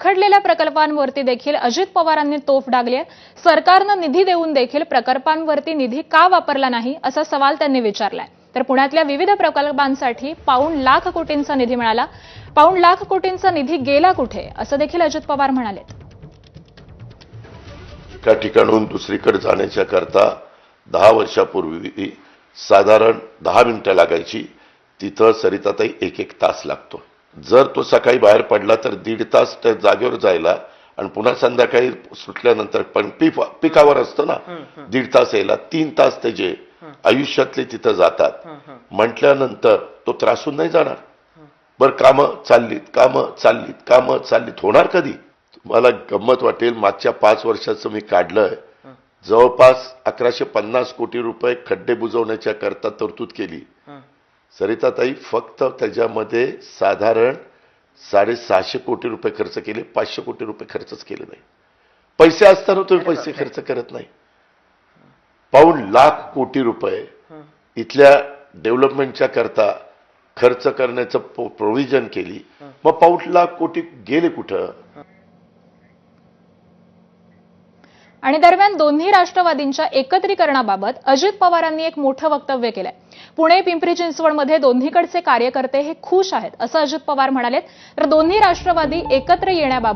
रखडलेल्या प्रकल्पांवरती देखील अजित पवारांनी तोफ डागली आहे। सरकारनं निधी देऊन देखील प्रकल्पांवरती निधी का वापरला नाही असा सवाल त्यांनी विचारलाय। तर पुण्यातल्या विविध प्रकल्पांसाठी पाऊण लाख कोटींचा निधी मिळाला, पाऊण लाख कोटींचा निधी गेला कुठे असं देखील अजित पवार म्हणाले। एका ठिकाणून दुसरीकडे जाण्याच्या करता 10 वर्षापूर्वी साधारण 10 मिनिटं लागायची, तिथं सरिताताई 1-1 तास लागतो। जर तो सकाळी बाहेर पडला तर 1.5 तास त्या जागेवर जायला आणि पुन्हा संध्याकाळी सुटल्यानंतर पण पिकावर असतो ना, 1.5 तास यायला 3 तास त्याचे आयुष्यातले तिथं जातात। म्हटल्यानंतर तो त्रासून नाही जाणार। बरं, कामं चाललीत होणार कधी? तुम्हाला गंमत वाटेल, मागच्या 5 वर्षाचं मी काढलंय, जवळपास 1150 कोटी रुपये खड्डे बुजवण्याच्या करता तरतूद केली। सरिताताई फक्त त्याच्यामध्ये साधारण 650 कोटी रुपये खर्च केले, 500 कोटी रुपये खर्चच केले नाही। पैसे असताना तुम्ही पैसे खर्च करत नाही। पाऊण लाख कोटी रुपये इथल्या डेव्हलपमेंटच्या करता खर्च करण्याचं प्रोव्हिजन केली, मग पाऊण लाख कोटी गेले कुठं? आणि दरम्यान दोन्ही राष्ट्रवादींच्या एकत्रीकरणाबाबत अजित पवारांनी एक मोठं वक्तव्य केलंय। पुणे पिंपरी चिंचवडमध्ये दोन्हीकडचे कार्यकर्ते हे खुश आहेत असं अजित पवार म्हणाले। तर दोन्ही राष्ट्रवादी एकत्र येण्याबाबत